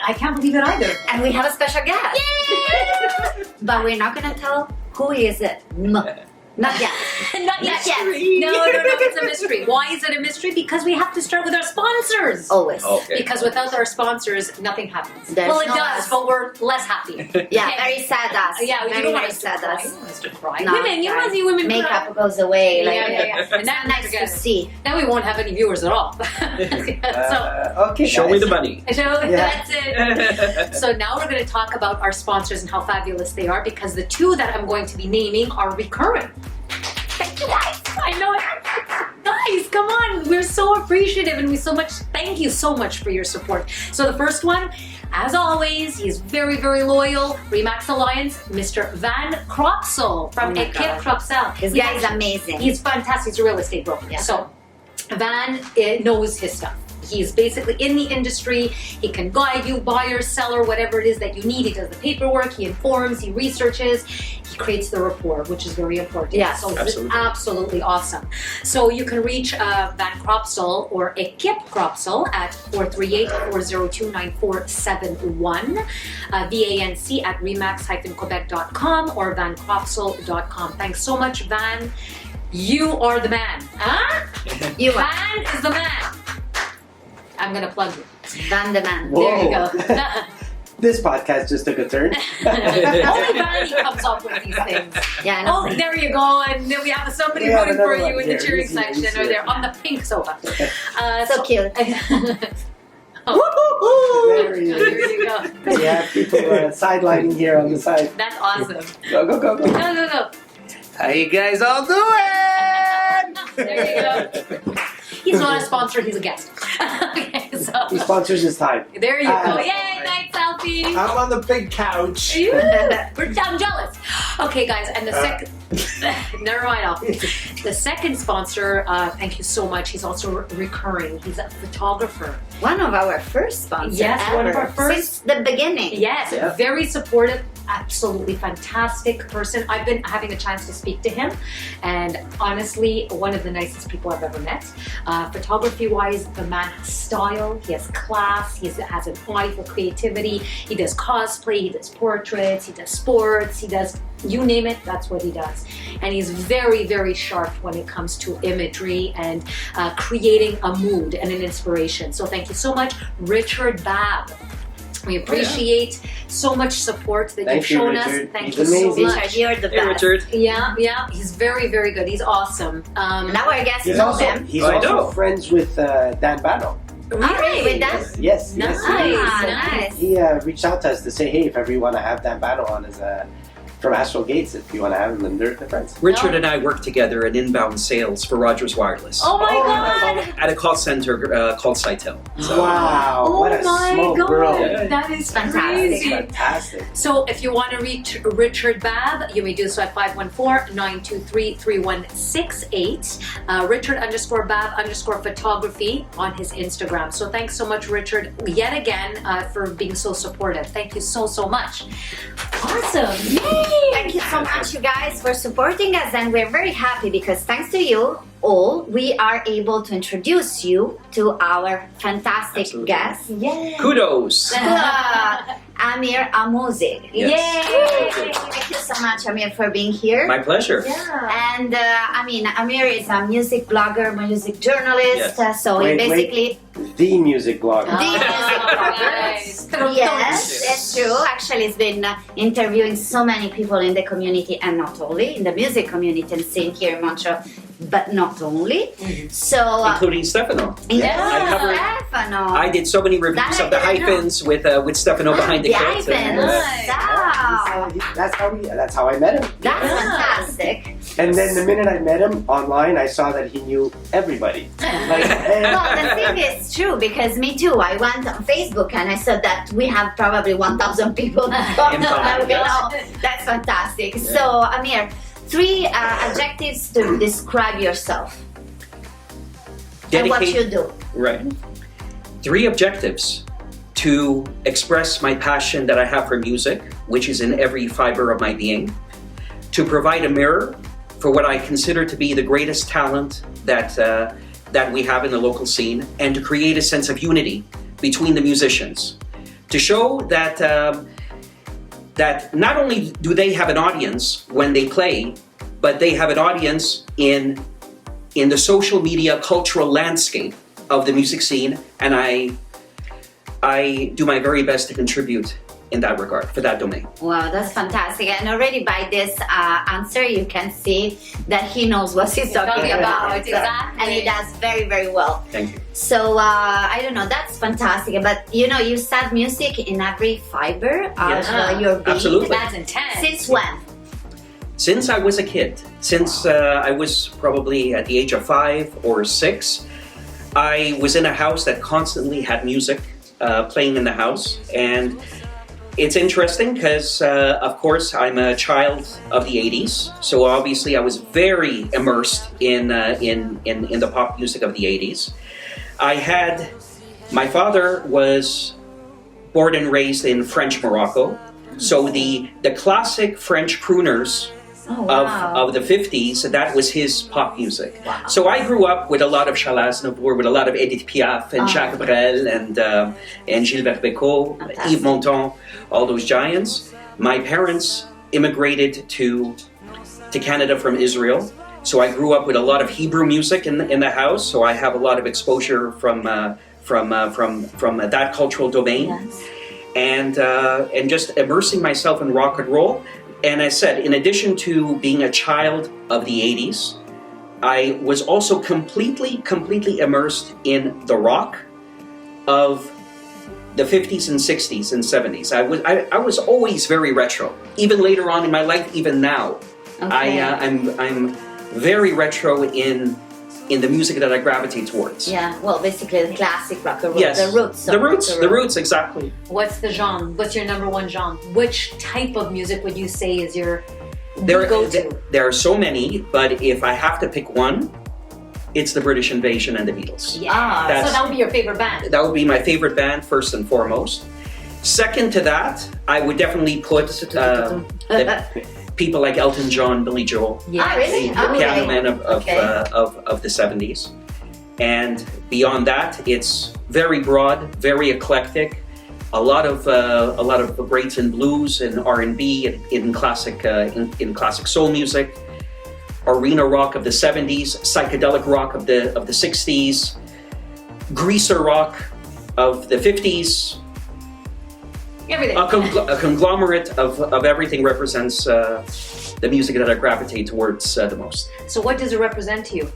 I can't believe it either. And we have a special guest. Yay! But we're not gonna tell who is it. Not yet. Not yet. Mystery. No, it's a mystery. Why is it a mystery? Because we have to start with our sponsors. Always. Okay. Because without our sponsors, nothing happens. There's well, it no does, us. but we're less happy. Yeah, Okay. very sad us. Yeah, very, you don't want very us to sad cry. us. You don't want us to cry. No, Women, you want to see women Makeup cry. goes away. Like, Yeah. And It's that not nice to see. Now we won't have any viewers at all. Okay, Show me guys. the money. So Yeah. that's it. So now we're going to talk about our sponsors and how fabulous they are, because the two that I'm going to be naming are recurring. Thank you guys. I know it. Guys, come on. We're so appreciative and thank you so much for your support. So the first one, as always, he's very, very loyal. Remax Alliance, Mr. Van Kropsel from my Ekip God. Kropsel. This guy is amazing. He's fantastic. He's a real estate broker. Yeah. So Van knows his stuff. He's basically in the industry. He can guide you, buyer, seller, whatever it is that you need. He does the paperwork, he informs, he researches, he creates the rapport, which is very important. Yeah, so absolutely. It's absolutely awesome. So you can reach Van Kropsel or Ekip Kropsel at 438-402-9471, VANC at remax-quebec.com or vankropsel.com. Thanks so much, Van. You are the man. Huh? You are Van is the man. I'm gonna plug you. Van the Man. Whoa. There you go. This podcast just took a turn. Only Vanny comes up with these things. Yeah, I know. Oh, there you go. And then we have somebody We have rooting for another you one in the here. cheering Easy, section easy. or there on the pink sofa. So cute. There he There is. you go. We have people sidelining here on the side. That's awesome. Go, go, go, go. Go. How you guys all doing? There you go. He's not a sponsor, he's a guest. Okay, He so sponsors his time. there you go. Ah. Yay, nice selfie. I'm on the big couch. I'm jealous. Okay, guys, and the second, never mind. The second sponsor, thank you so much. He's also recurring. He's a photographer. One of our first sponsors. Yes, one of ever. our first. Since the beginning. Yes, Yeah. very supportive, absolutely fantastic person. I've been having a chance to speak to him, and honestly, one of the nicest people I've ever met. Photography-wise, the man has style, he has class, he has an eye for creativity. He does cosplay, he does portraits, he does sports, he does, you name it, that's what he does. And he's very, very sharp when it comes to imagery and creating a mood and an inspiration. So thank you so much, Richard Babb. We appreciate so much support that Thank you've you, shown Richard. us. Thank He's you so amazing. much. Richard, you're the Hey, best. Richard. Yeah, he's very, very good. He's awesome. Now our guests He's know also, them. he's I also know. friends with Dan Bano. Alright, with that. Yes, Nice. yes. Nice. He reached out to us to say, hey, if ever you want to have Dan Bano on as from Astral Gates, if you want to have him, then they're friends. Richard and I work together in inbound sales for Rogers Wireless Oh my Oh, god! at a call center called Sitel. Wow, Oh what a my small god! girl. Yeah. That is Fantastic. crazy. Fantastic. So if you want to reach Richard Babb, you may do so at 514-923-3168. Richard_Babb_photography on his Instagram. So thanks so much, Richard, yet again, for being so supportive. Thank you so, so much. Awesome. Yay! Thank you so much, you guys, for supporting us, and we're very happy because thanks to you all, we are able to introduce you to our fantastic Absolutely. guest, Yay! Kudos. Amir Amozig. Yes. Yay! Thank you so much, Amir, for being here. My pleasure. Yeah. And Amir is a music blogger, music journalist. Yes. So Wait, he basically The music blogger. The music nice. Yes, it's true. Actually, he's been interviewing so many people in the community, and not only in the music community and scene here in Montreal, but not only. So, Including Stefano. yeah, I covered- Stefano. I did so many reviews That of the I didn't know. hyphens with Stefano behind the The kilt. hyphens. Nice. Wow. That's how I met him. That's Yeah. fantastic. And then the minute I met him online, I saw that he knew everybody. Like, Well, the thing is true because me too. I went on Facebook and I saw that we have probably 1,000 people. common, That's fantastic. So, Amir, 3 adjectives to describe yourself and what you do. Right. 3 objectives: to express my passion that I have for music, which is in every fiber of my being; to provide a mirror for what I consider to be the greatest talent that we have in the local scene, and to create a sense of unity between the musicians; to show that that not only do they have an audience when they play, but they have an audience in the social media cultural landscape of the music scene, and I do my very best to contribute in that regard, for that domain. Wow, that's fantastic. And already by this answer, you can see that he knows what he's talking about. Exactly. And he does very, very well. Thank you. So, I don't know, that's fantastic. But, you know, you said music in every fiber Yes. of your being. Absolutely. That's intense. Since when? Since I was a kid, since I was probably at the age of 5 or 6, I was in a house that constantly had music playing in the house. And it's interesting because, of course, I'm a child of the 80s. So obviously I was very immersed in the pop music of the 80s. My father was born and raised in French Morocco. So the classic French crooners of the 50s, that was his pop music. Wow. So I grew up with a lot of Charles Aznavour, with a lot of Edith Piaf and Jacques Brel and Gilbert Bécaud, Fantastic. Yves Montand, all those giants. My parents immigrated to Canada from Israel, so I grew up with a lot of Hebrew music in the house. So I have a lot of exposure from that cultural domain. Yes. And just immersing myself in rock and roll. And I said, in addition to being a child of the 80s, I was also completely immersed in the rock of the 50s and 60s and 70s. I was always very retro. Even later on in my life, even now, Okay. I'm very retro in the music that I gravitate towards. Yeah, well, basically the classic rock and roll, Yes. the roots. The roots, exactly. What's the genre? What's your number one genre? Which type of music would you say is your There go-to? are so many, but if I have to pick one, it's the British Invasion and the Beatles. Yeah. That's- So that would be your favorite band. That would be my favorite band, first and foremost. Second to that, I would definitely put people like Elton John, Billy Joel, Ah, really? the piano man Okay. of the 70s. And beyond that, it's very broad, very eclectic. A lot of greats in blues and R&B and in classic soul music, arena rock of the 70s, psychedelic rock of the 60s, greaser rock of the 50s. Everything. A conglomerate of everything represents the music that I gravitate towards the most. So what does it represent to you?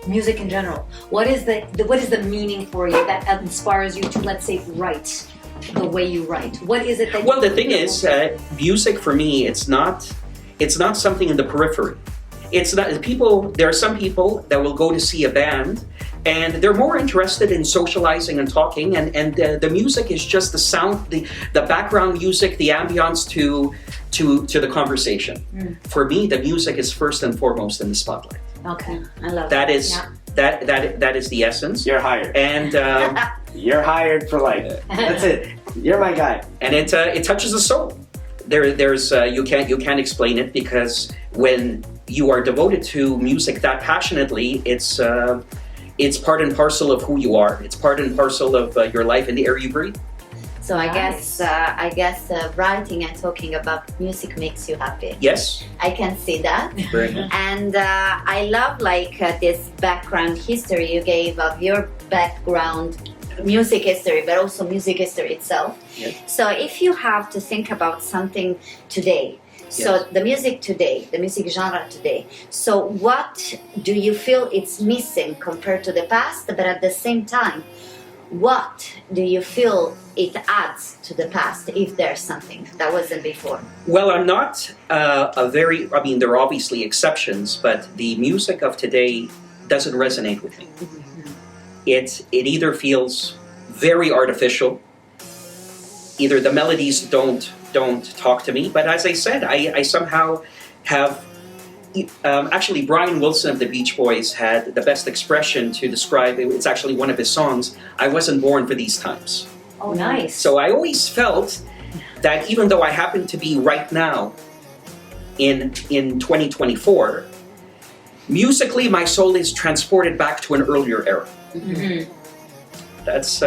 Music in general. What is the meaning for you that inspires you to, let's say, write the way you write? What is it that? Well, the thing is, music for me, it's not something in the periphery. It's not people. There are some people that will go to see a band, and they're more interested in socializing and talking, and the music is just the sound, the background music, the ambiance to the conversation. For me, the music is first and foremost in the spotlight. Okay. I love That is Yeah. that is the essence. You're hired. And You're hired for life. That's it. You're my guy. and it touches the soul. There's you can't explain it, because when you are devoted to music that passionately, it's part and parcel of who you are. It's part and parcel of your life and the air you breathe. So I guess writing and talking about music makes you happy. Yes, I can see that. very good. And I love this background history you gave of your background music history, but also music history itself. Yes. So if you have to think about something today, so Yes. the music today, the music genre today, so what do you feel it's missing compared to the past, but at the same time, what do you feel it adds to the past, if there's something that wasn't before? Well, I'm not I mean, there are obviously exceptions, but the music of today doesn't resonate with me. It either feels very artificial, either the melodies don't talk to me, but as I said, I somehow have actually Brian Wilson of the Beach Boys had the best expression to describe it. It's actually one of his songs, "I wasn't born for these times." Oh, nice. So I always felt that even though I happen to be right now in 2024, musically my soul is transported back to an earlier era. Mhm. That's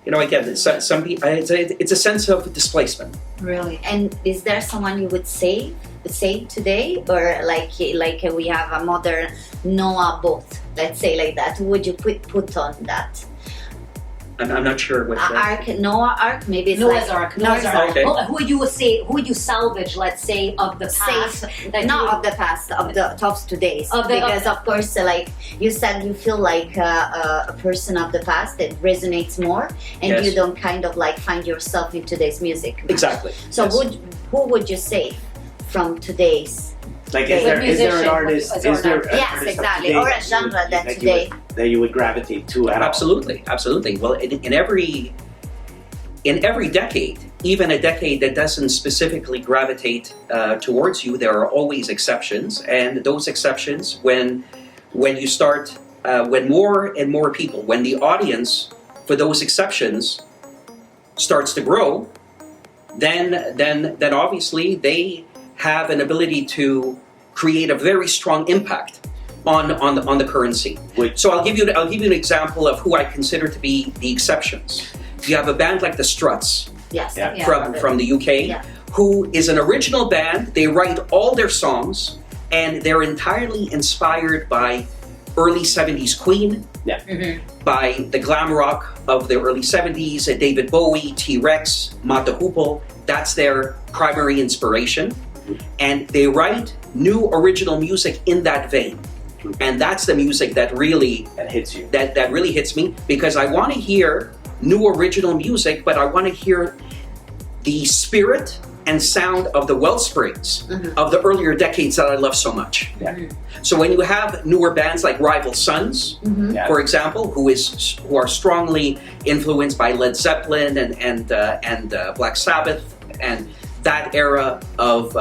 you know, again, some people, it's a sense of displacement. Really? And is there someone you would say today, or like we have a modern Noah Both, let's say like that? Who would you put on that? I'm not sure what that. Noah Ark, maybe it's Noah's like Ark. Noah's Ark. Okay. Who would you say? Who would you salvage? Let's say of the past. Not of the past, of the tops today's. Because of course, like you said, you feel like a person of the past that resonates more, and Yes. you don't kind of like find yourself in today's music. Exactly. So Yes. who would you say from today's? Like, Okay. is there an Musician, artist? or Is there an Yes, artist of exactly. today Or a that you genre would- that you today. would- that you would gravitate to at all? Absolutely. Well, in every decade, even a decade that doesn't specifically gravitate towards you, there are always exceptions, and those exceptions, when you start, when more and more people, when the audience for those exceptions starts to grow, then obviously they have an ability to create a very strong impact on the currency. So I'll give you an example of who I consider to be the exceptions. You have a band like the Struts Yes. Yeah. from the UK, Yeah. who is an original band. They write all their songs, and they're entirely inspired by early 70s Queen, by the glam rock of the early 70s, David Bowie, T-Rex, Mata Hoople. That's their primary inspiration. And they write new original music in that vein. And that's the music that really hits you. That really hits me, because I want to hear new original music, but I want to hear the spirit and sound of the wellsprings of the earlier decades that I love so much. Yeah. So when you have newer bands like Rival Sons, Yeah. for example, who are strongly influenced by Led Zeppelin and Black Sabbath and that era of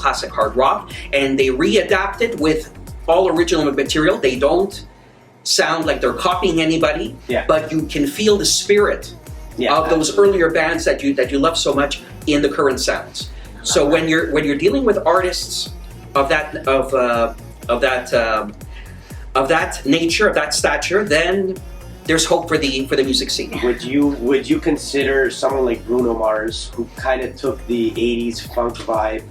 classic hard rock, and they readapt it with all original material. They don't sound like they're copying anybody, Yeah. but you can feel the spirit of those earlier bands that you love so much in the current sounds. So when you're dealing with artists of that nature, of that stature, then there's hope for the music scene. Would you consider someone like Bruno Mars, who kind of took the '80s funk vibe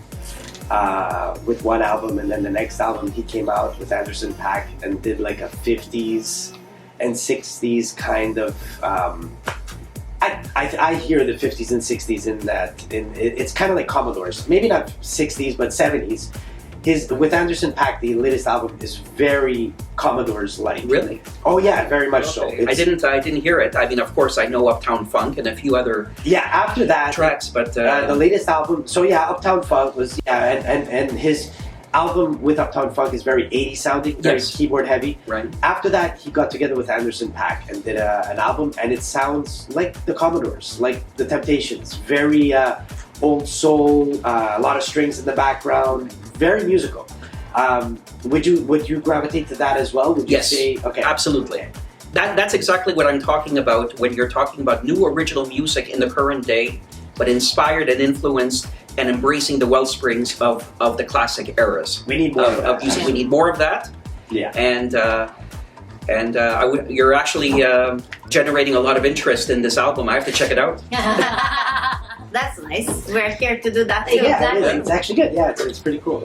with one album, and then the next album he came out with Anderson .Paak and did like a '50s and '60s kind of. I hear the '50s and '60s in that. It's kind of like Commodores, maybe not '60s but '70s. With Anderson .Paak, the latest album is very Commodores-like. Really? Oh yeah, very much so. I didn't hear it. I mean, of course, I know Uptown Funk and a few other After that tracks, but the latest album. So yeah, Uptown Funk was and his album with Uptown Funk is very 80s sounding, very Yes. keyboard heavy. right. After that, he got together with Anderson .Paak and did an album, and it sounds like the Commodores, like the Temptations. Very old soul, a lot of strings in the background, very musical. Would you gravitate to that as well? Would you Yes. say okay? Absolutely. That's exactly what I'm talking about when you're talking about new original music in the current day, but inspired and influenced and embracing the wellsprings of the classic eras We need more of that. music. We need more of that. Yeah. And you're actually generating a lot of interest in this album. I have to check it out. That's nice. We're here to do that too. Yeah, Exactly. it's actually good. Yeah, it's pretty cool.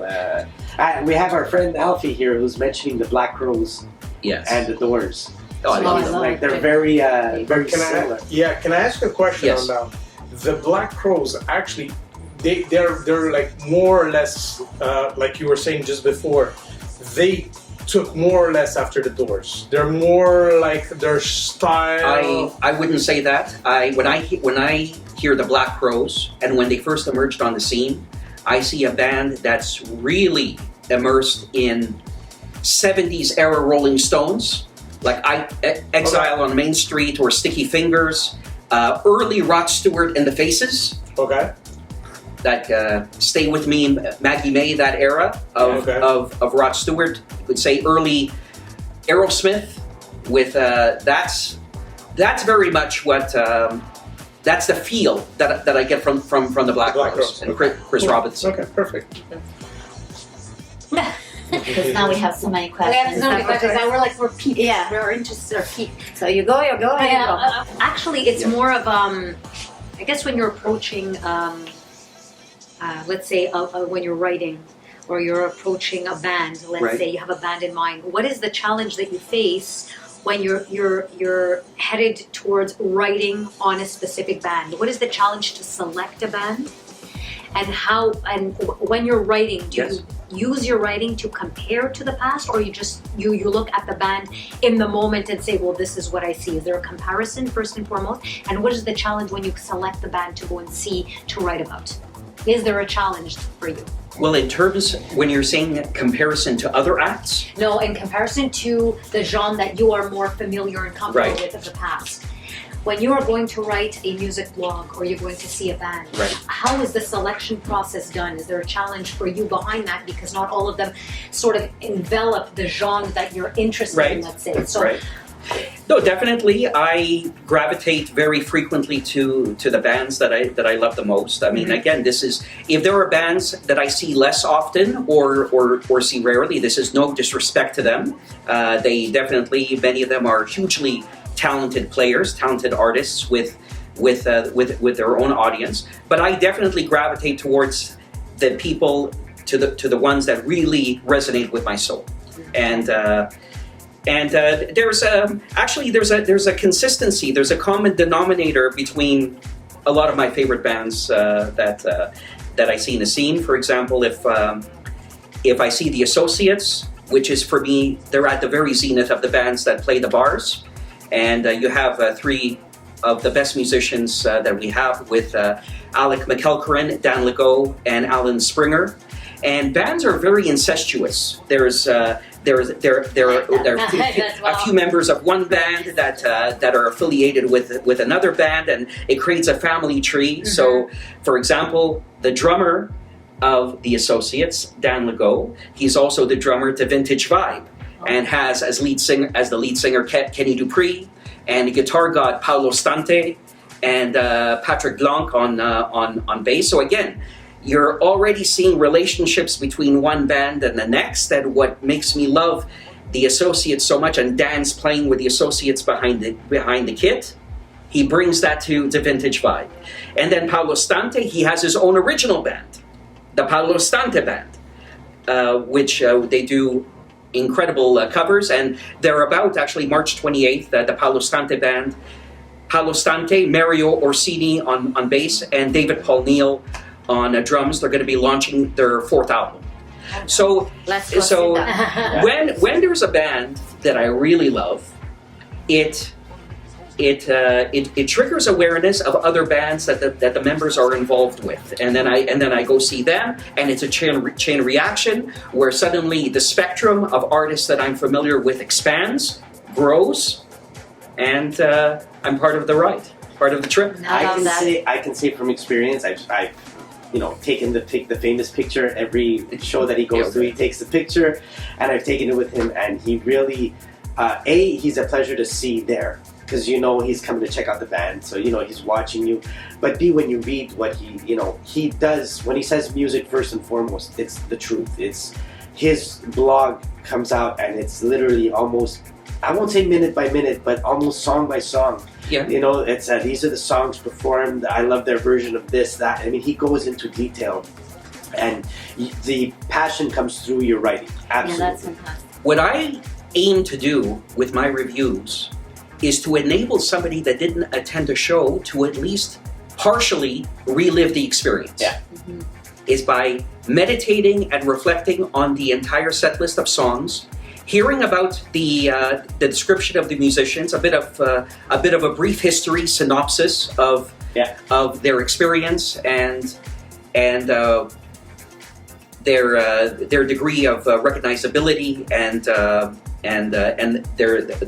We have our friend Alfie here who's mentioning the Black Crowes Yes. and the Doors. Oh, I love I them. love Like it. they're very similar. Can I ask a question Yes. on that? The Black Crowes actually, they're like more or less like you were saying just before. They took more or less after the Doors. They're more like their style. I wouldn't say that. When I hear the Black Crowes and when they first emerged on the scene, I see a band that's really immersed in 70s era Rolling Stones, like Exile on Main Street or Sticky Fingers, early Rod Stewart and the Faces, Okay. that Stay With Me, Maggie May, that era of Rod Stewart. You could say early Aerosmith with that's very much what that's the feel that I get from the Black Crowes and Chris Robinson. Okay, perfect. Because now we have so many We questions. have so many questions. Now we're peaked. Yeah. We're interested. Are peaked. So you go, and you go. Actually, it's more of I guess when you're approaching, let's say, when you're writing, or you're approaching a band. Let's Right. say you have a band in mind. What is the challenge that you face when you're headed towards writing on a specific band? What is the challenge to select a band? And how, and when you're writing, do Yes. you use your writing to compare to the past, or you just you look at the band in the moment and say, well, this is what I see? Is there a comparison first and foremost? And what is the challenge when you select the band to go and see, to write about? Is there a challenge for you? Well, in terms, when you're saying comparison to other acts, No, in comparison to the genre that you are more familiar and comfortable Right. with of the past. When you are going to write a music blog or you're going to see a band, Right. how is the selection process done? Is there a challenge for you behind that? Because not all of them sort of envelop the genre that you're interested in, Right. let's say. So, right? No, definitely. I gravitate very frequently to the bands that I love the most. I mean, again, this is, if there are bands that I see less often or see rarely, this is no disrespect to them. They definitely, many of them are hugely talented players, talented artists with their own audience. But I definitely gravitate towards the people, to the ones that really resonate with my soul, and there's a consistency. There's a common denominator between a lot of my favorite bands that I see in the scene. For example, if I see the Associates, which is for me, they're at the very zenith of the bands that play the bars, and you have three of the best musicians that we have with Alec McElkerran, Dan Legault, and Alan Springer. And bands are very incestuous. There are a few members of one band that are affiliated with another band, and it creates a family tree. Mm-hmm. So, for example, the drummer of the Associates, Dan Legault, he's also the drummer to Vintage Vibe, and has as the lead singer Kenny Dupree, and the guitar god Paolo Stante, and Patrick Blanc on bass. So again, you're already seeing relationships between one band and the next, and what makes me love the Associates so much, and Dan's playing with the Associates behind the kit, he brings that to Vintage Vibe. And then Paolo Stante, he has his own original band, the Paolo Stante Band, which they do incredible covers, and they're about, actually, March 28th, the Paolo Stante Band, Paolo Stante, Mario Orsini on bass, and David Paul Neal on drums. They're going to be launching their 4th album. So when there's a band that I really love, it triggers awareness of other bands that the members are involved with, and then I go see them, and it's a chain reaction where suddenly the spectrum of artists that I'm familiar with expands, grows, and I'm part of the ride, part of the trip. I can say from experience, I've taken the famous picture every show that he goes to. He takes the picture, and I've taken it with him, and he really, he's a pleasure to see there, because he's coming to check out the band, so he's watching you. But B, when you read what he does, when he says music first and foremost, it's the truth. It's his blog comes out, and it's literally almost, I won't say minute by minute, but almost song by song. Yeah. It's these are the songs performed. I love their version of this, that. I mean, he goes into detail, and the passion comes through your writing. Absolutely. Yeah, that's fantastic. What I aim to do with my reviews is to enable somebody that didn't attend a show to at least partially relive the experience. Yeah. Mm-hmm. Is by meditating and reflecting on the entire set list of songs, hearing about the description of the musicians, a bit of a brief history synopsis of their experience and their degree of recognizability and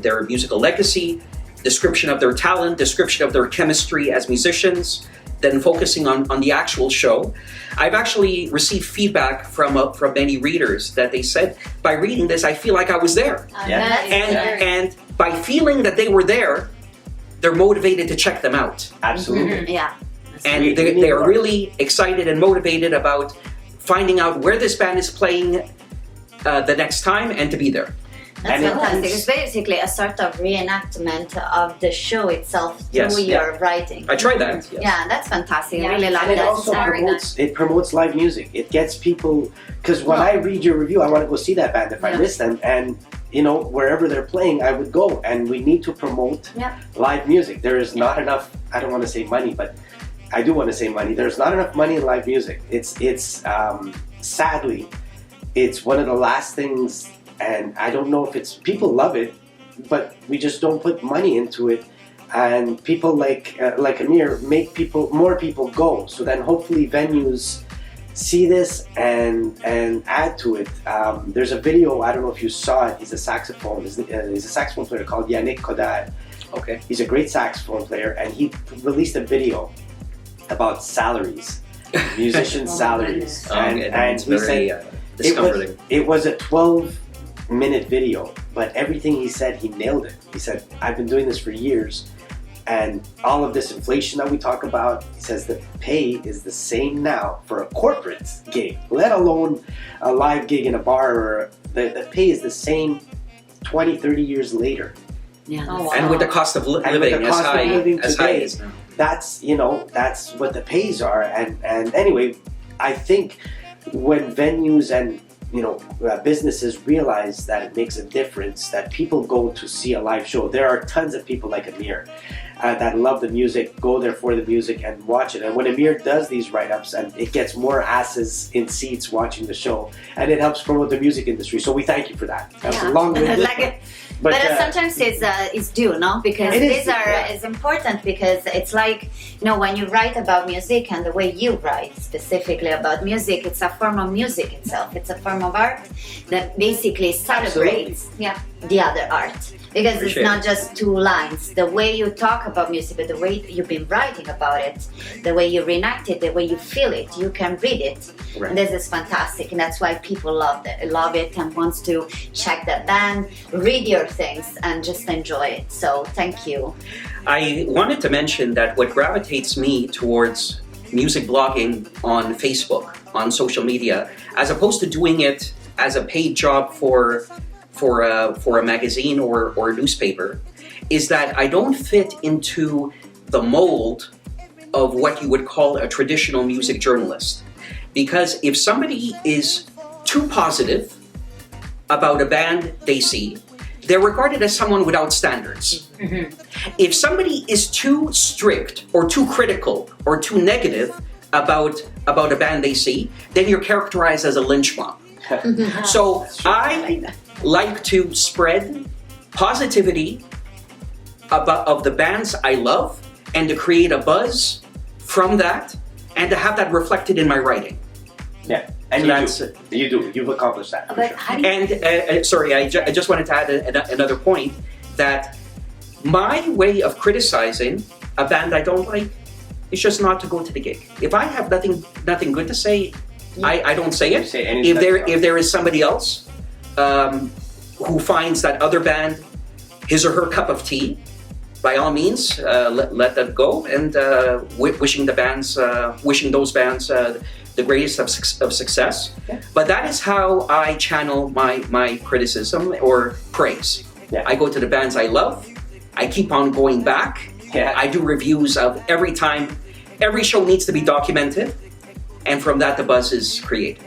their musical legacy, description of their talent, description of their chemistry as musicians, then focusing on the actual show. I've actually received feedback from many readers that they said, by reading this, I feel like I was there. And by feeling that they were there, they're motivated to check them out. Absolutely. Mm-hmm. Yeah. And they are really excited and motivated about finding out where this band is playing the next time and to be there. That's And it fantastic. is- It's basically a sort of reenactment of the show itself Yes, through yeah. your writing. I tried that. Yes. Yeah, that's fantastic. Yeah. I really like And it that. also very promotes live music. It gets people, because when I read your review, I want to go see that band if I Yeah. miss them, and you know, wherever they're playing, I would go. And we need to promote Yeah. live music. There is not enough. I don't want to say money, but I do want to say money. There's not enough money in live music. It's sadly, it's one of the last things. And I don't know if it's people love it, but we just don't put money into it. And people like Amir make more people go. So then hopefully venues see this and add to it. There's a video, I don't know if you saw it. He's a saxophone player called Yannick Kodad. Okay. He's a great saxophone player, and he released a video about salaries, musicians' Oh my salaries, goodness. and it's he very said discomforting. it was a 12-minute video, but everything he said, he nailed it. He said, I've been doing this for years, and all of this inflation that we talk about, he says the pay is the same now for a corporate gig, let alone a live gig in a bar, or the pay is the same 20, 30 years later. Yeah. Oh, wow. And with the cost of And with living the as cost of high living as high today, as now. That's what the pays are. And anyway, I think when venues and businesses realize that it makes a difference, that people go to see a live show. There are tons of people like Amir that love the music, go there for the music and watch it. And when Amir does these write-ups, and it gets more asses in seats watching the show, and it helps promote the music industry. So we thank you for that. That was a Yeah. long-winded Like one. it. But sometimes it's due, no? Because It is these due, are yeah. is important, because it's like, when you write about music and the way you write specifically about music, it's a form of music itself. It's a form of art that basically celebrates Yeah. the other art. Because it's Appreciate not it. just two lines. The way you talk about music, but the way you've been writing about it, the way you reenact it, the way you feel it, you can read it. Right. And this is fantastic, and that's why people love it and wants to check the band, read your things, and just enjoy it. So thank you. I wanted to mention that what gravitates me towards music blogging on Facebook, on social media, as opposed to doing it as a paid job for a magazine or a newspaper, is that I don't fit into the mold of what you would call a traditional music journalist. Because if somebody is too positive about a band they see, they're regarded as someone without standards. If somebody is too strict or too critical or too negative about a band they see, then you're characterized as a lynch mob. So I like to spread positivity of the bands I love, and to create a buzz from that, and to have that reflected in my writing. Yeah, and So you do. You've accomplished that. For But sure. how do you And sorry, I just wanted to add another point, that my way of criticizing a band I don't like is just not to go to the gig. If I have nothing good to say, I don't say You it. say anything If there is somebody else who finds that other band his or her cup of tea, by all means, let that go, and wishing those bands the greatest of success. Yeah. But that is how I channel my criticism or praise. Yeah. I go to the bands I love. I keep on going back. Yeah. I do reviews of every time. Every show needs to be documented, and from that the buzz is created,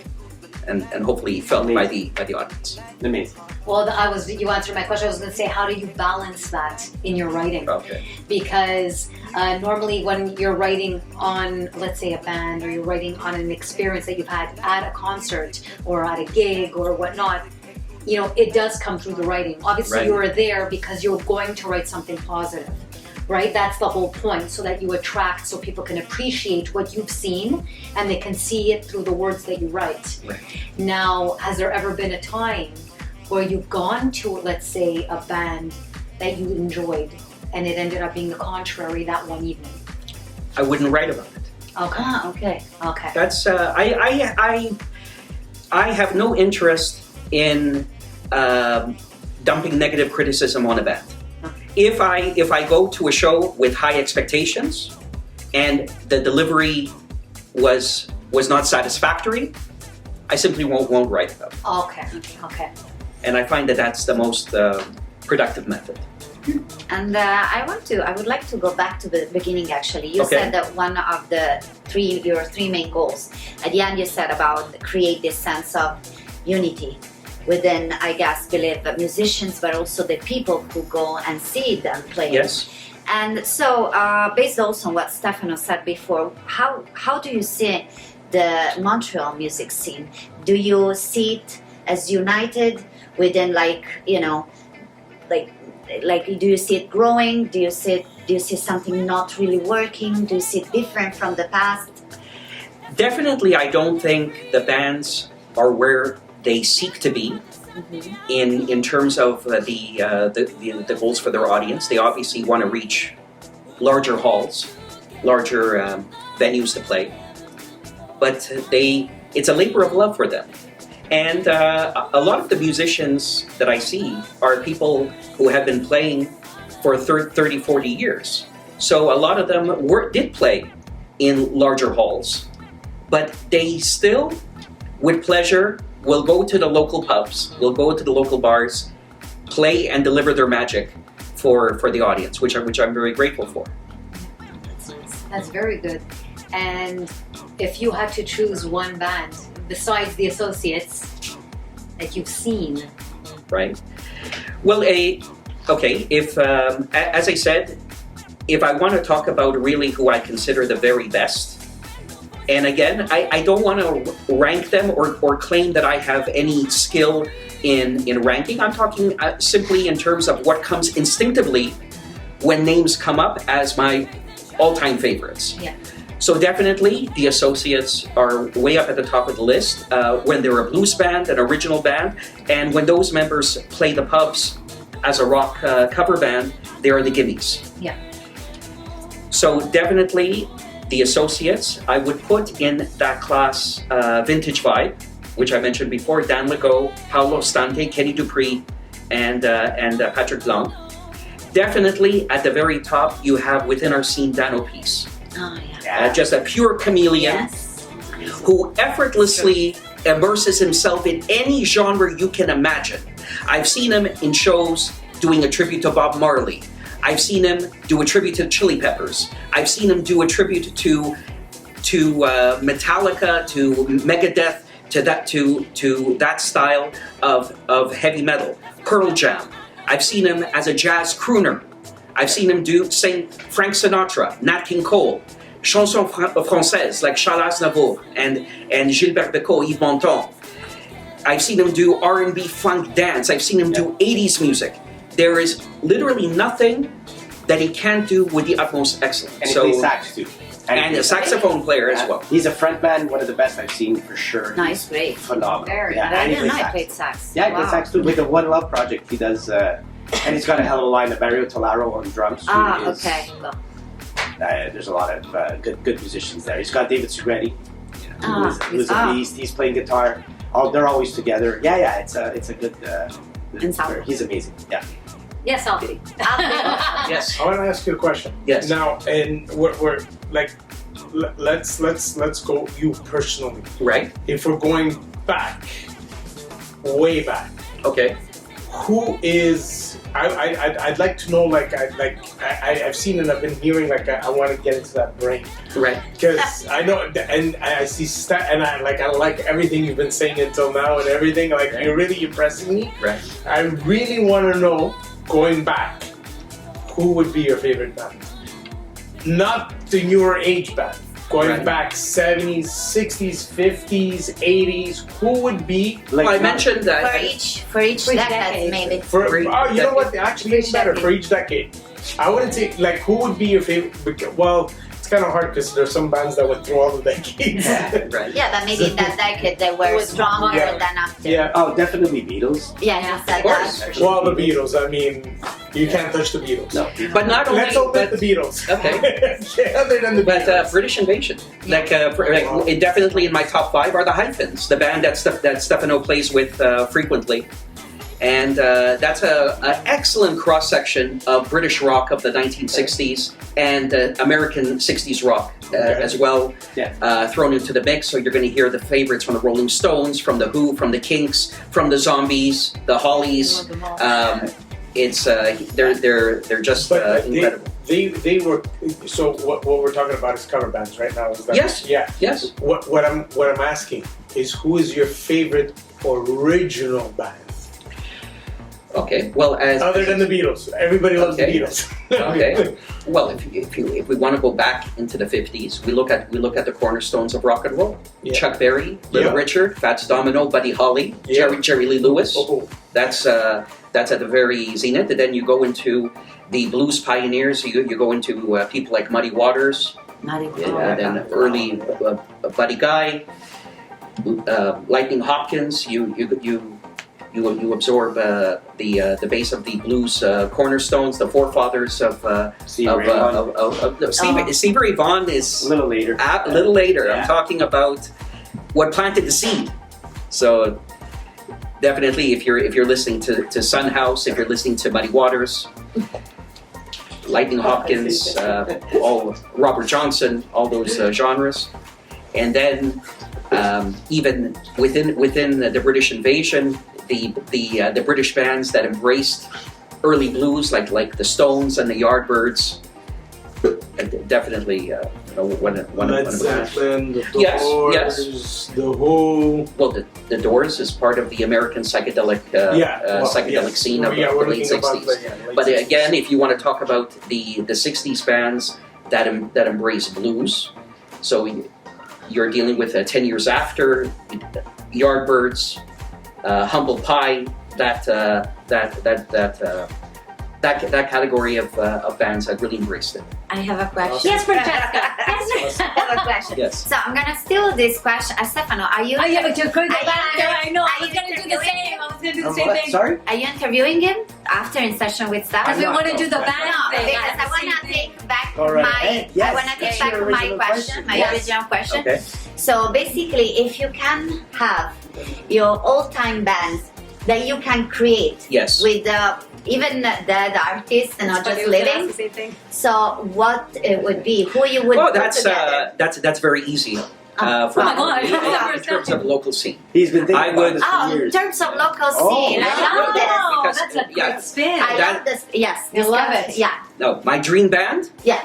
and hopefully felt by the audience. Amazing. Well, you answered my question. I was going to say, how do you balance that in your writing? Okay. Because normally when you're writing on, let's say, a band, or you're writing on an experience that you've had at a concert or at a gig or whatnot, it does come through the writing. Obviously, Right. you're there because you're going to write something positive, right? That's the whole point, so that you attract, so people can appreciate what you've seen and they can see it through the words that you write. Right. Now, has there ever been a time where you've gone to, let's say, a band that you enjoyed and it ended up being the contrary that one evening? I wouldn't write about it. Okay. Okay. Okay. That's I have no interest in dumping negative criticism on a band. If I go to a show with high expectations and the delivery was not satisfactory, I simply won't write about it. Okay. Okay. And I find that that's the most productive method. And I would like to go back to the beginning. Actually, you Okay. said that one of your three main goals. At the end, you said about create this sense of unity within, I guess, believe the musicians, but also the people who go and see them play. Yes. And so, based also on what Stefano said before, how do you see the Montreal music scene? Do you see it as united within, like do you see it growing? Do you see something not really working? Do you see it different from the past? Definitely, I don't think the bands are where they seek to be in terms of the goals for their audience. They obviously want to reach larger halls, larger venues to play, but it's a labor of love for them. And a lot of the musicians that I see are people who have been playing for 30, 40 years. So a lot of them did play in larger halls, but they still, with pleasure, will go to the local pubs, will go to the local bars, play and deliver their magic for the audience, which I'm very grateful for. That's very good. And if you had to choose one band besides the Associates that you've seen, Right? Well, if as I said, if I want to talk about really who I consider the very best, and again, I don't want to rank them or claim that I have any skill in ranking. I'm talking simply in terms of what comes instinctively when names come up as my all-time favorites. Yeah. So definitely, the Associates are way up at the top of the list when they're a blues band, an original band, and when those members play the pubs as a rock cover band, they are the gimmies. Yeah. So definitely, the Associates, I would put in that class Vintage Vibe, which I mentioned before, Dan Legault, Paolo Stante, Kenny Dupree, and Patrick Blanc. Definitely, at the very top, you have within our scene Dan O'Peace. Oh, yeah. Just a pure chameleon Yes. who effortlessly immerses himself in any genre you can imagine. I've seen him in shows doing a tribute to Bob Marley. I've seen him do a tribute to Chili Peppers. I've seen him do a tribute to Metallica, to Megadeth, to that style of heavy metal. Pearl Jam. I've seen him as a jazz crooner. I've seen him sing Frank Sinatra, Nat King Cole, chansons françaises like Charles Aznavour and Gilbert Bécaud, Yves Montand. I've seen him do R&B funk dance. I've seen him do 80s music. There is literally nothing that he can't do with the utmost excellence. And he plays sax too. And a saxophone player as well. He's a frontman, one of the best I've seen for sure. Nice, great. Phenomenal. Very yeah, good. I and he didn't know plays I sax. played sax. Yeah, he plays Wow. sax too. With the One Love project, he does, and he's got a hell of a line of Mario Tolaro on drums. who is- Okay. there's a lot of good musicians there. He's got David Segretti, who's a ah. beast. He's playing guitar. They're always together. Yeah, it's a good. Ensemble. He's amazing. Yeah. yes, I'll be. Yes. I want to ask you a question. Yes. Now, and we're like, let's go you personally. Right? If we're going back, way back, Okay. who is? I'd like to know. I've seen and I've been hearing. I want to get into that brain Right. because I know and I see and I like everything you've been saying until now and everything. Like you're really impressing me. Right. I really want to know, going back, who would be your favorite band? Not the newer age band. Going Right. back 70s, 60s, 50s, 80s. Who would be Well, I mentioned that. For each For each decade, decade. maybe. for? For each Oh, you know what? decade. Actually, it's better for each decade. I wouldn't say who would be your favorite. Well, it's kind of hard because there's some bands that went through all the decades. Right. Yeah, but maybe in that decade they were was stronger Yeah. than after. Yeah. Oh, definitely Beatles. Yeah, he said Of course. that. Well, the Beatles. I mean, you can't touch the Beatles. No. But not only. Let's omit but, the Beatles. Okay. Yeah, other than the But Beatles. British Invasion, it definitely in my top 5 are the Hyphens, the band that Stefano plays with frequently, And that's an excellent cross-section of British rock of the 1960s and American 60s rock as well, thrown into the mix. So you're going to hear the favorites from the Rolling Stones, from the Who, from the Kinks, from the Zombies, the Hollies. It's they're just incredible. They were so what we're talking about is cover bands right now. Is that Yes. What I'm asking is, who is your favorite original band? Okay. Well, Other than the Beatles, everybody loves the Beatles. Okay. Well, if we want to go back into the 50s, we look at the cornerstones of rock and roll: Chuck Berry, Little Richard, Fats Domino, Buddy Holly, Jerry Lee Lewis. That's at the very zenith. And then you go into the blues pioneers. You go into people like Muddy Waters, then early Buddy Guy, Lightning Hopkins. You absorb the base of the blues cornerstones, the forefathers of Stevie Ray Vaughan is A little later. A little later. I'm talking about what planted the seed. So definitely, if you're listening to Sun House, if you're listening to Muddy Waters, Lightning Hopkins, all Robert Johnson, all those genres, and then even within the British invasion. The British bands that embraced early blues, like the Stones and the Yardbirds, definitely one of Led Zeppelin, the Doors, the Who. Well, the Doors is part of the American psychedelic scene of the late '60s. But again, if you want to talk about the '60s bands that embrace blues, so you're dealing with 10 years after Yardbirds. Humble Pie, that category of bands had really embraced it. I have a question. Yes, Francesca. I have a question. Yes. So I'm gonna steal this question. Stefano, are you? I know. I Are was you going to do the same. I was going to do the same thing. Sorry? Are you interviewing him after in session with staff? Because we want to do the band No, thing. because I want to take back All right. my. Yes, I want to take that's back your my original question, my Yes. original question. Okay. So basically, if you can have your all-time bands that you can create Yes. with even the artists and not just living. So what it would be? Who you would Well, put together? that's very easy. For Oh my God. in terms of local scene. He's been thinking I would- about this Oh, for in years. terms of local scene, I yeah. love this. Oh, Because- that's a yeah. great spin. I That- love this. Yes, I love discuss it. Yeah, No, my dream band. yeah.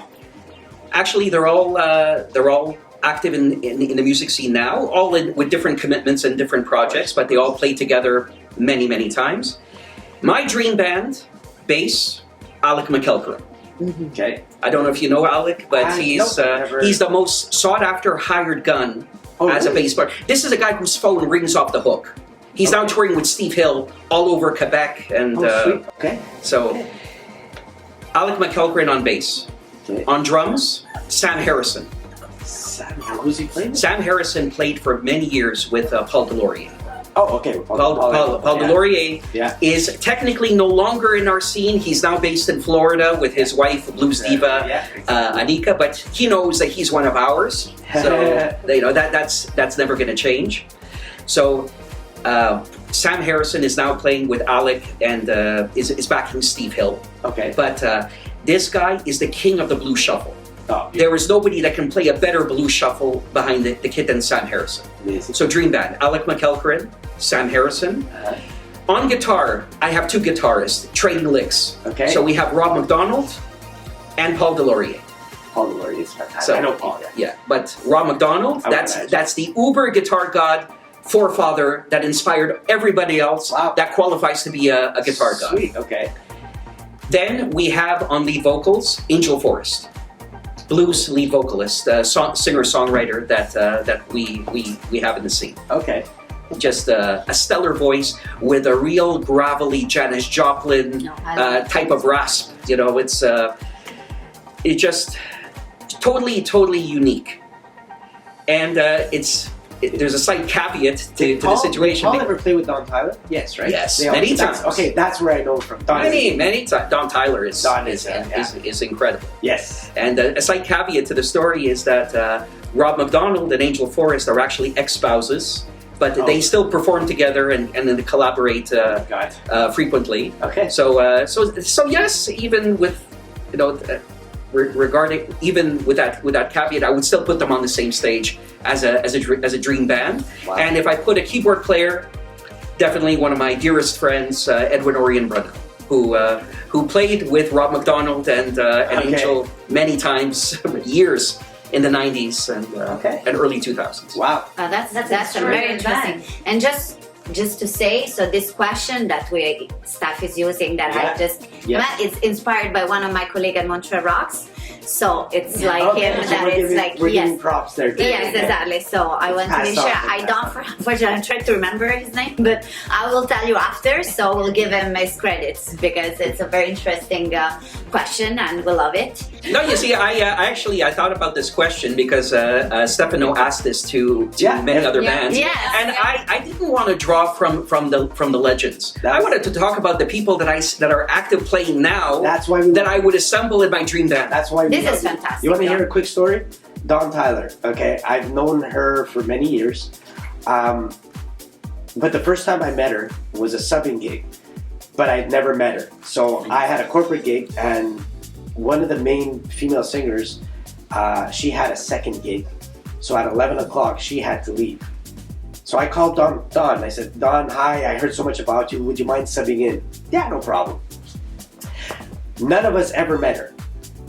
Actually, they're all active in the music scene now, all with different commitments and different projects, but they all play together many times. My dream band, bass, Alec McElcurran. Okay. I don't know if you know Alec, but never. he's the most sought-after hired gun as a bass player. This is a guy whose phone rings off the hook. He's now touring with Steve Hill all over Quebec, and Sweet. Okay. so Alec McElcurran on bass. Okay. On drums, Sam Harrison. Who's he playing? Sam Harrison played for many years with Paul Delorier. Oh, okay. Paul Delorier Yeah. is technically no longer in our scene. He's now based in Florida with his wife, blues diva Anika. But he knows that he's one of ours, so that's never going to change. So Sam Harrison is now playing with Alec and is backing Steve Hill. Okay. But this guy is the king of the blues shuffle. Oh, There is nobody that can play a better blues shuffle behind the kid than Sam Harrison. amazing. So dream band, Alec McElcurran, Sam Harrison. On guitar, I have two guitarists trading licks. Okay. So we have Rob McDonald and Paul Delorier. Paul Delorier is fantastic. So I know Paul. yeah, but Rob McDonald, I would imagine. that's the uber guitar god forefather that inspired everybody else that qualifies to be a guitar god. Sweet. Okay. Then we have on lead vocals Angel Forrest, blues lead vocalist, singer-songwriter that we have in the scene. Okay. Just a stellar voice with a real gravelly Janis Joplin type of rasp. You know, it's just totally unique. And there's a slight caveat to the situation. Did Paul ever play with Don Tyler? Yes, right? Yes, They all- many that's- times. Okay, that's where I know him from. Don Many times. Don Tyler Don is incredible. Yes. And a slight caveat to the story is that Rob McDonald and Angel Forrest are actually ex-spouses but they still perform together and then collaborate frequently. Okay. So yes, even with regarding even with that caveat, I would still put them on the same stage as a dream band. Wow. And if I put a keyboard player, definitely one of my dearest friends, Edwin Orion Brother, who played with Rob McDonald and Angel many times, years in the 90s and early 2000s. Wow. That's very interesting. And just to say, so this question that staff is using it's inspired by one of my colleagues at Montreal Rocks. So it's we're giving props there too. Yes, exactly. So I want to be sure. Unfortunately, I'm trying to remember his name, but I will tell you after. So we'll give him his credits because it's a very interesting question and we love it. No, you see, I thought about this question because Stefano asked this to many other bands, and I didn't want to draw from the legends. I wanted to talk about the people that are active playing now. That's why I would assemble in my dream band. That's why this is fantastic. You want to hear a quick story? Dawn Tyler. Okay, I've known her for many years, but the first time I met her was a subbing gig, but I'd never met her. So I had a corporate gig, and one of the main female singers, she had a second gig. So at 11 o'clock, she had to leave. So I called Dawn. I said, Dawn, hi, I heard so much about you. Would you mind subbing in? Yeah, no problem. None of us ever met her.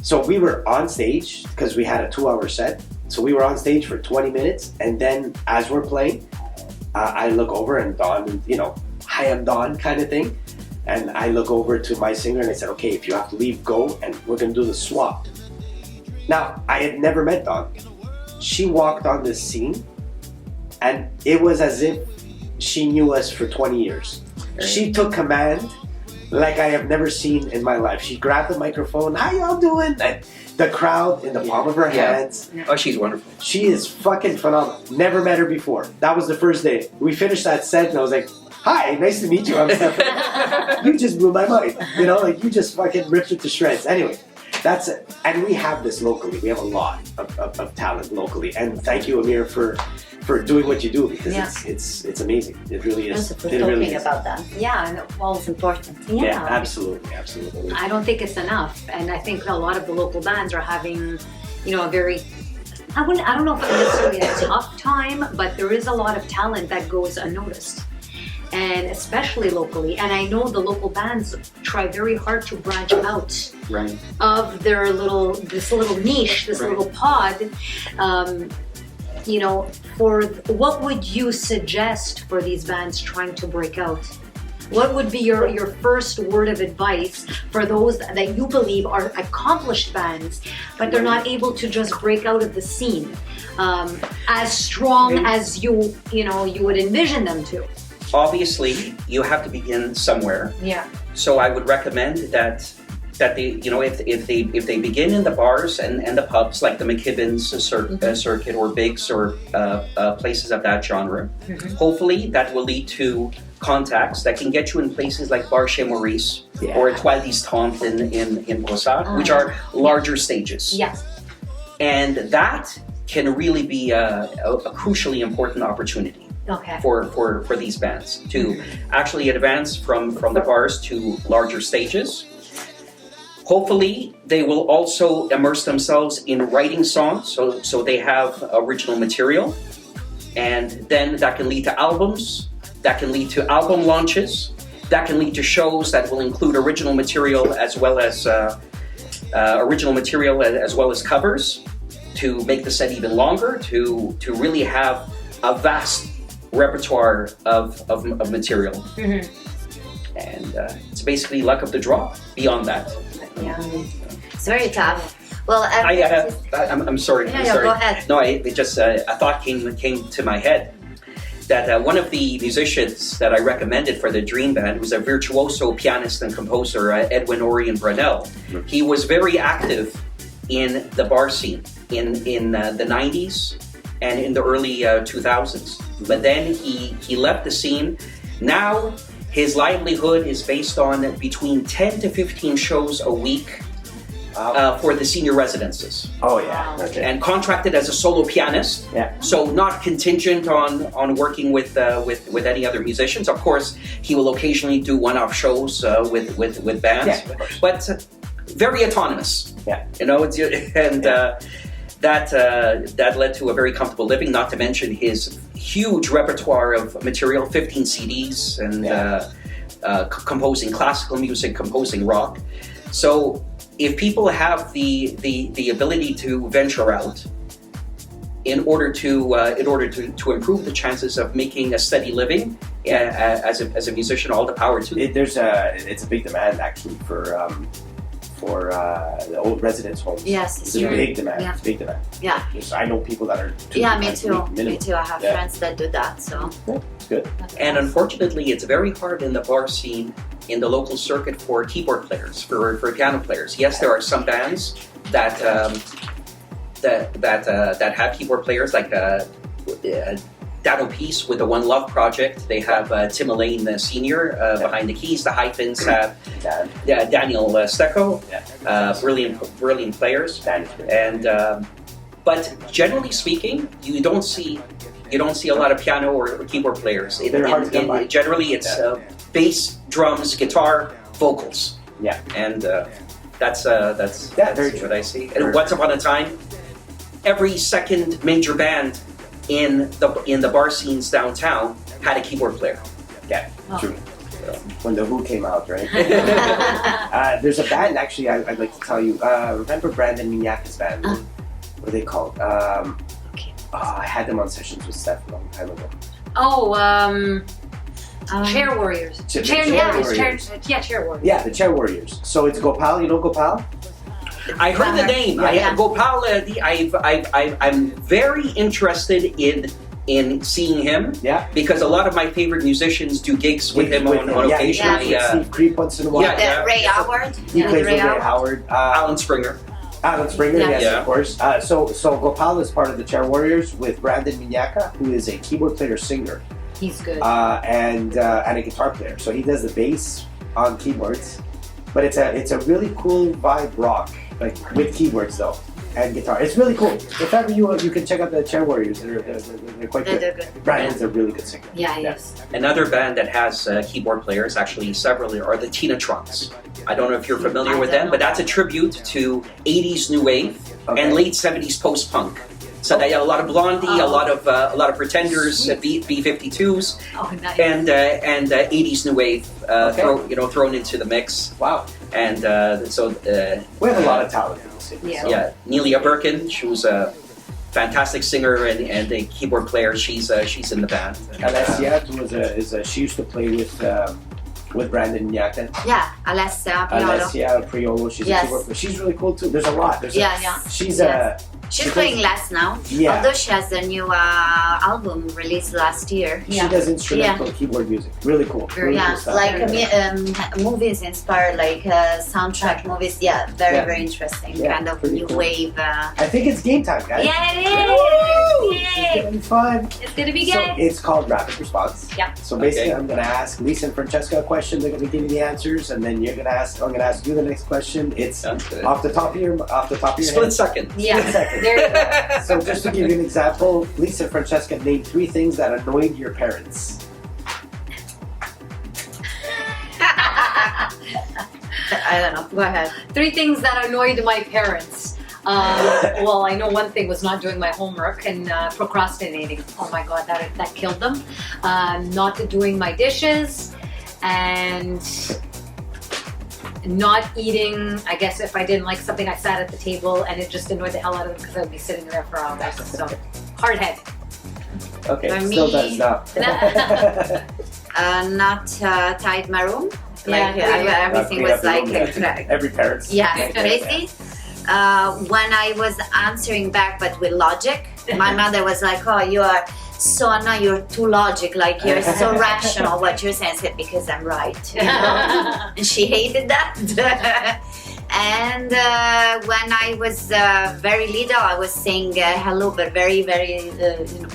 So we were on stage because we had a 2-hour set. So we were on stage for 20 minutes. And then as we're playing, I look over and Dawn, hi, I'm Dawn kind of thing. And I look over to my singer and I said, okay, if you have to leave, go. And we're going to do the swap. Now, I had never met Dawn. She walked on this scene and it was as if she knew us for 20 years. She took command like I have never seen in my life. She grabbed the microphone. How y'all doing? And the crowd in the palm of her hands. Oh, she's wonderful. She is fucking phenomenal. Never met her before. That was the first day. We finished that set and I was like, hi, nice to meet you. I'm Stefan. You just blew my mind. You just fucking ripped it to shreds. Anyway, that's it. And we have this locally. We have a lot of talent locally. And thank you, Amir, for doing what you do because it's amazing. It really is. Also for talking about that. Yeah, and It's important. Yeah, absolutely. I don't think it's enough, and I think a lot of the local bands are having, a very, I don't know if it's necessarily a tough time, but there is a lot of talent that goes unnoticed, and especially locally. And I know the local bands try very hard to branch out of their little niche, this little pod. What would you suggest for these bands trying to break out? What would be your first word of advice for those that you believe are accomplished bands, but they're not able to just break out of the scene as strong as you would envision them to? Obviously, you have to begin somewhere. Yeah. So I would recommend that they, if they begin in the bars and the pubs like the McKibbin's circuit or Biggs or places of that genre, hopefully that will lead to contacts that can get you in places like Bar Chez Maurice or Toile d'Istanbul in Brossard, which are larger stages. Yes. And that can really be a crucially important opportunity. Okay. For these bands to actually advance from the bars to larger stages. Hopefully, they will also immerse themselves in writing songs, so they have original material, and then that can lead to albums, that can lead to album launches, that can lead to shows that will include original material as well as covers, to make the set even longer, to really have a vast repertoire of material. And it's basically luck of the draw. Beyond that. Yeah, it's very tough. Well, I'm sorry. I'm sorry. Go ahead. No, a thought came to my head that one of the musicians that I recommended for the Dream Band was a virtuoso pianist and composer, Edwin Orion Brunel. He was very active in the bar scene in the 90s and in the early 2000s. But then he left the scene. Now his livelihood is based on between 10 to 15 shows a week for the senior residences. Oh yeah. Okay. And contracted as a solo pianist. Yeah. So not contingent on working with any other musicians. Of course, he will occasionally do one-off shows with bands, Yeah, of course. but very autonomous. Yeah. You know, that led to a very comfortable living. Not to mention his huge repertoire of material, 15 CDs, and composing classical music, composing rock. So if people have the ability to venture out in order to improve the chances of making a steady living as a musician, all the power to them. It's a big demand actually for the old residence homes. Yes, it's it's a true. big demand. Yeah. It's a big demand. Yeah. I know people that are Me times a week too. minimum. Me too. I have Yeah. friends that do that. So It's good. And unfortunately, it's very hard in the bar scene, in the local circuit, for keyboard players, for piano players. Yes, there are some bands that that have keyboard players, like Dado Peace with the One Love project. They have Tim Elaine Senior behind the keys. The Hyphens have Daniel Stecco, brilliant players. And but generally speaking, you don't see a lot of piano or keyboard players. They're hard to come by. Generally, it's bass, drums, guitar, vocals. Yeah. And that's very true. what I see. And once upon a time, every second major band in the bar scenes downtown had a keyboard player. Yeah, Oh. true. When the Who came out, right? There's a band actually I'd like to tell you. Remember Brandon Mignac's band? What are they called? I had them on sessions with Steph a long time ago. Chair Warriors. Chair Warriors. Chair Warriors. Yeah, the Chair Warriors. So it's Gopal. You know Gopal? I heard the name. Yeah. Gopal. I'm very interested in seeing him. Yeah. Because a lot of my favorite musicians do gigs with him on occasion. Yeah. Steve Creep once in a while. Yeah. Ray Howard. He plays with Ray Howard. Alan Springer. Alan Springer, Yeah. yes, Yeah. of course. So Gopal is part of the Chair Warriors with Brandon Mignaca, who is a keyboard player singer He's good. and a guitar player. So he does the bass on keyboards, but it's a really cool vibe rock, like with keyboards though and guitar. It's really cool. If ever you can check out the Chair Warriors. They're quite good. They're good. Brandon's a really good singer. Yeah, yes. Another band that has keyboard players, actually several, are the Tina Trons. I don't know if you're familiar with them, but that's a tribute to 80s new wave and late 70s post-punk. So they had a lot of Blondie, a lot of Pretenders, B-52s, Oh, nice. and 80s new wave thrown into the mix. Wow. And We have a lot of talent in the city. Yeah. So. yeah, Nelia Birkin, she was a fantastic singer and a keyboard player. She's in the band. Alessia she used to play with Brandon Mignaca. Yeah, Alessia Piolo. Alessia Priolo, she's a keyboard player. She's really cool too. There's a lot. She's playing less now. Yeah. Although she has a new album released last year. She does instrumental keyboard music. Really cool. Really cool stuff. Like movies inspired, like soundtrack movies. Yeah, very interesting. Yeah, kind of pretty new cool. wave. I think it's game time, guys. Yeah, it is. It's Yay. gonna be fun. It's gonna be So good. it's called rapid response. Yeah. So basically, Okay. I'm gonna ask Lisa and Francesca a question. They're gonna give me the answers, and then I'm gonna ask you the next question. It's Sounds good. off the top of your Split head. second. Yeah. Second. There you go. So just to give you an example, Lisa and Francesca, name 3 things that annoyed your parents. I don't know. Go ahead. 3 things that annoyed my parents. Well, I know one thing was not doing my homework and procrastinating. Oh my God, that killed them. Not doing my dishes and not eating. I guess if I didn't like something, I sat at the table and it just annoyed the hell out of them because I'd be sitting there for hours. So, hard head. Okay, For still me- does not. Not tied my room. Yeah, Like yeah. everything Clean was up the like room. Every parent's. yeah, crazy. When I was answering back, but with logic, my mother was like, "Oh, you are so annoying. You're too logic. Like you're so rational. What you're saying." I said, "Because I'm right." You know? And she hated that. And when I was very little, I was saying hello, but very, very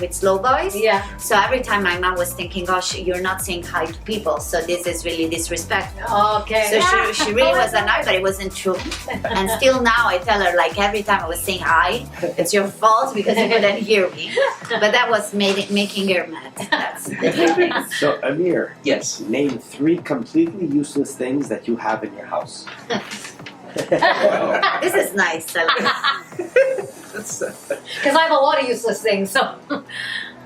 with slow voice. Yeah. So every time my mom was thinking, "Gosh, you're not saying hi to people, so this is really disrespectful." Okay. So she really was annoyed, but it wasn't true. And still now, I tell her like every time I was saying hi, it's your fault because you couldn't hear me. But that was making her mad. That's the thing. So, Amir, Yes. name 3 completely useless things that you have in your house. This is nice. I like it. Because I have a lot of useless things, so.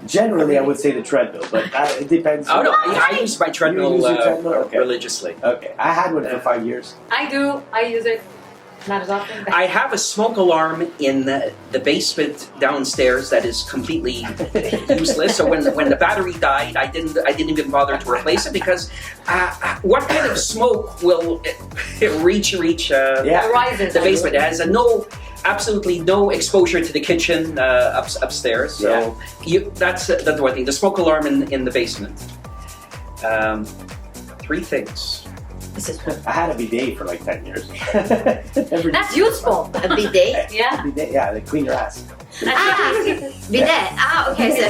Generally, I would say the treadmill, but it depends. Oh no, I use my treadmill, You use your treadmill? Okay. religiously. Okay, I had one for 5 years. I do. I use it. Not as often. But I have a smoke alarm in the basement downstairs that is completely useless. So when the battery died, I didn't even bother to replace it because what kind of smoke will reach rises. the basement? It has absolutely no exposure to the kitchen upstairs. So that's the one thing. The smoke alarm in the basement. 3 things. This is I had a bidet for like 10 years. That's useful. a bidet. Yeah. Bidet, yeah, they clean your ass. Bidet. Okay. So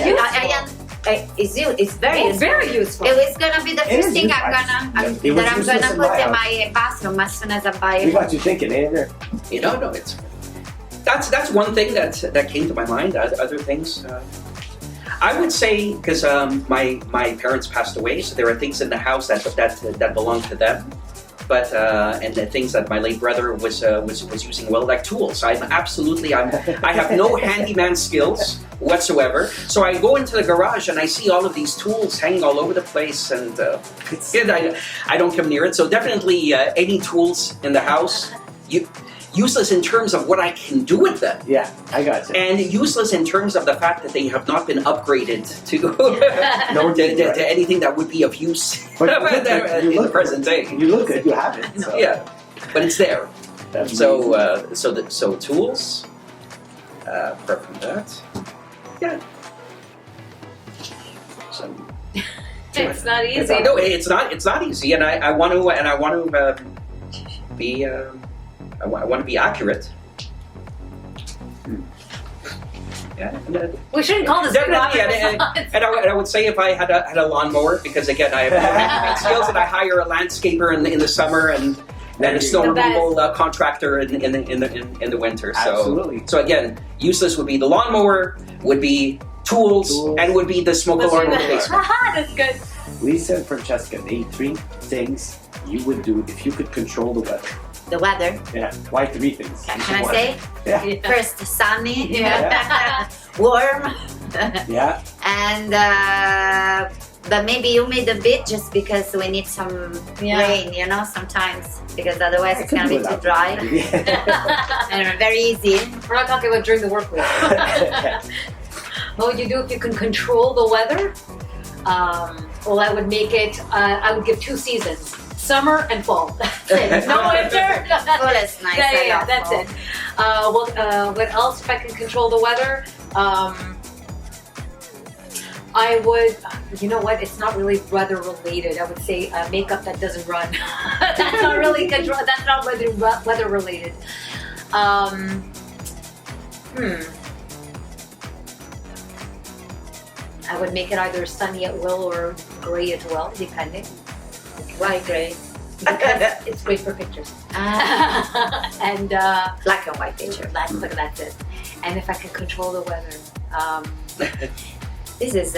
Useful. it's very useful. Very useful. It was gonna be the It first is thing useful. I'm It was gonna useless in put my in house. my bathroom as soon as I buy We it. got you thinking, eh? There. No, it's that's one thing that came to my mind. Other things, I would say, because my parents passed away, so there are things in the house that belong to them. But and the things that my late brother was using well, like tools. I have no handyman skills whatsoever. So I go into the garage and I see all of these tools hanging all over the place, and I don't come near it. So definitely any tools in the house, useless in terms of what I can do with them. Yeah, I got you. And useless in terms of the fact that they have not been upgraded to to anything that would be of use But in the present day. You look good, you have it. So. Yeah, but it's there. That's So amazing. so tools. Apart from that, yeah. Some, It's not easy. no, it's not easy, and I want to be I want to be accurate. Yeah. We shouldn't call this Definitely, big and I would say if I had a lawnmower, because again I have no handyman skills, and I hire a landscaper in the summer and a snow The best. removal contractor in the winter. So Absolutely. so again, useless would be the lawnmower, would be tools, and would be the smoke alarm in the basement. That's good. Lisa and Francesca, name 3 things you would do if you could control the weather. The weather. Yeah, why 3 things? Can I say? Yeah. First, sunny, Yeah. warm, Yeah. and but maybe humid a bit just because we need some rain, sometimes because otherwise it's gonna be too dry. Yeah. And very easy. We're not talking about during the work week. What would you do if you can control the weather? Well, I would make it. I would give 2 seasons: summer and fall. That's it. No winter. Oh, that's nice. I love That's fall. it. What else? If I can control the weather, I would. You know what? It's not really weather related. I would say makeup that doesn't run. That's not really control. That's not weather related. I would make it either sunny at will or gray at will, depending. Why gray? Because it's great for pictures. And Black and white picture. that's it. And if I could control the weather, This is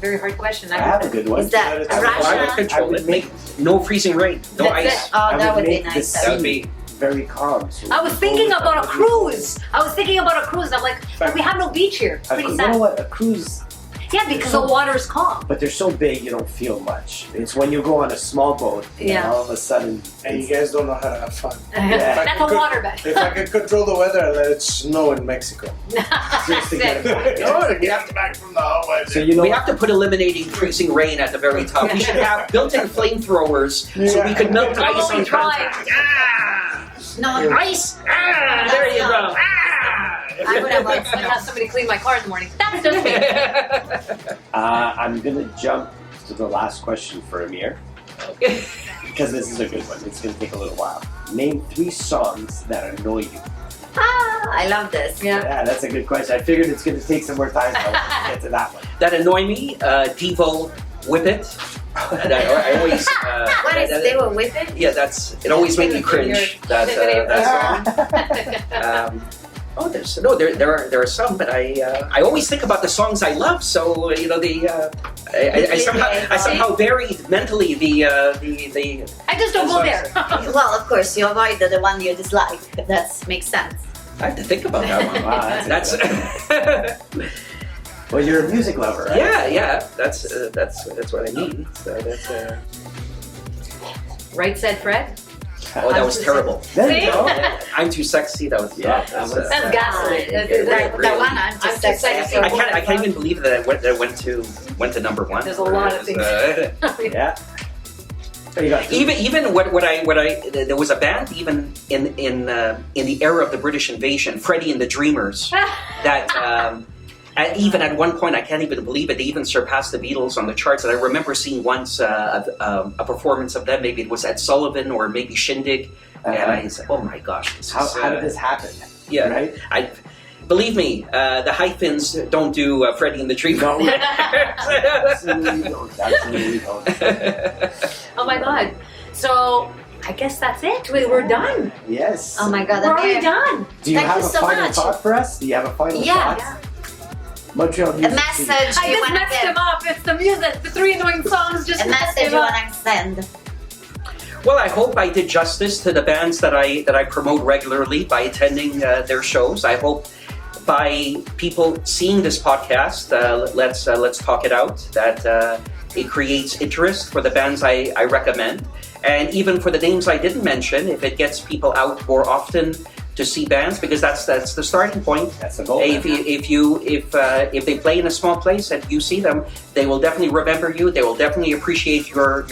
very hard question. I have a good one. is that That's I would Russia? control I would it. Make no freezing rain, no That's ice. it. Oh, that would be make the nice. That would be. very calm. So I was thinking about a cruise. I was thinking about a cruise. I'm like, but we have no beach here. It's pretty you sad. know what? A cruise, Yeah, because the water is calm. but they're so big you don't feel much. It's when you go on a small boat, and Yeah. all of a sudden, And you guys don't know how to have fun. Yeah. That's a water bed. If I could control the weather, I let it snow in Mexico. just to get it. Oh, you have to back from the hallway. So you know, We have to put eliminating freezing rain at the very top. We should have built-in flamethrowers so we could melt Oh, ice on we tried. contact. Ah! No, Ice! Ah! There you go. I would have I'd liked have somebody clean my car in the morning. That's just me. I'm gonna jump to the last question for Amir. because this is a good one. It's going to take a little while. Name 3 songs that annoy you. I love this. Yeah, that's a good question. I figured it's going to take some more time to get to that one. That annoy me, Devo Whip It. And I always. What is they were with it? Yeah, it always made me cringe. That song. There are some, but I always think about the songs I love. So I somehow varied mentally the. I just don't go there. Well, of course, you avoid the one you dislike. That makes sense. I have to think about that one. Wow, That's. Well, you're a music lover, right? Yeah. That's what I mean. So that's. Right, said Fred. Oh, that was terrible. There you go. I'm too sexy. That was. That's gaslight. The one I'm I'm just too sexy. sexy. I can't even believe that it went to number 1. There's a lot of things. Yeah. What you got? Even what I there was a band even in the era of the British invasion, Freddie and the Dreamers, that even at one point I can't even believe it. They even surpassed the Beatles on the charts. And I remember seeing once a performance of them. Maybe it was at Sullivan or maybe Shindig, and I said, "Oh my gosh, How did this happen? Yeah, Right? Believe me, the hyphens don't do Freddie and the Dreamers. No, absolutely don't. Absolutely don't. Oh my God. So I guess that's it. We're done. Yes. Oh my God, We're already Amir. done. Do you Thank have you a so final much. thought for us? Do you have a final Yeah. thought? Montreal A music message I you just want to messed give. him up. It's the music. The 3 annoying songs just A messed message him you up. want to send. Well, I hope I did justice to the bands that I promote regularly by attending their shows. I hope by people seeing this podcast, let's talk it out. That it creates interest for the bands I recommend, and even for the names I didn't mention. If it gets people out more often to see bands, because that's the starting point. That's the goal. If they play in a small place and you see them, they will definitely remember you. They will definitely appreciate your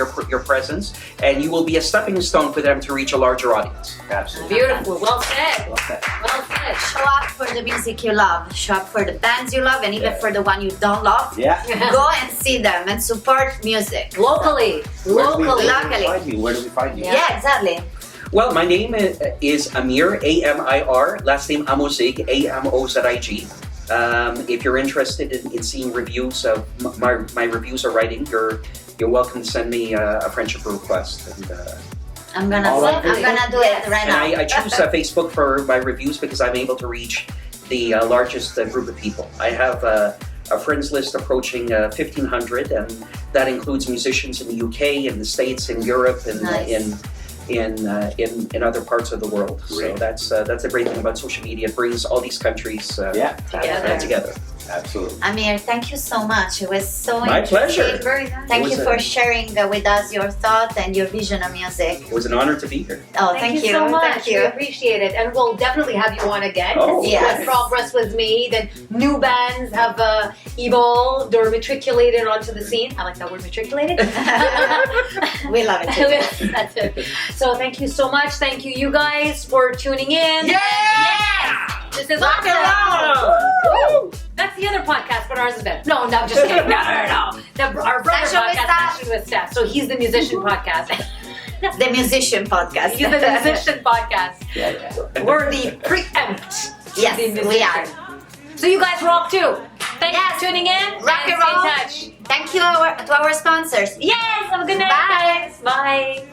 presence, and you will be a stepping stone for them to reach a larger audience. Absolutely. Beautiful. Well said. Well said. Well said. Show up for the music you love. Show up for the bands you love, and even for the one you don't love. Yeah. Go and see them and support music. Locally. Where do we Locally. find you? Where do we find you? Yeah, exactly. Well, my name is Amir, A-M-I-R, last name Amozig, A-M-O-Z-I-G. If you're interested in seeing reviews of my reviews or writing, you're welcome to send me a friendship request. And, I'm gonna All right. do it right and now. I choose Facebook for my reviews because I'm able to reach the largest group of people. I have a friends list approaching 1,500, and that includes musicians in the UK, in the States, in Europe, and Nice. in other parts of the world. Great. So that's a great thing about social media. It brings all these countries together. Absolutely. Amir, thank you so much. It was so My interesting. pleasure. Very nice. Thank It you was for sharing with us your thoughts and your vision of music. It was an honor to be here. Oh, Thank you so much. Thank We you. appreciate it, and we'll definitely have you on again. Oh, See yes. what progress was made, and new bands have evolved or matriculated onto the scene. I like that word, matriculated. We love it too. That's it. So thank you so much. Thank you, you guys, for tuning in. Yeah! This is Rock and awesome. Woo! That's the other podcast, but ours is better. No, I'm just kidding. No. Our brother Session with podcast, Steph. Session with Steph. So he's the musician podcast. The musician podcast. He's the musician podcast. Yeah. We're the preempt. Yes, the musician. we are. So you guys rock too. Thanks Yes. for tuning in. Rock and stay roll. in touch. Thank you to our sponsors. Yes. Have a good night, Bye. guys. Bye.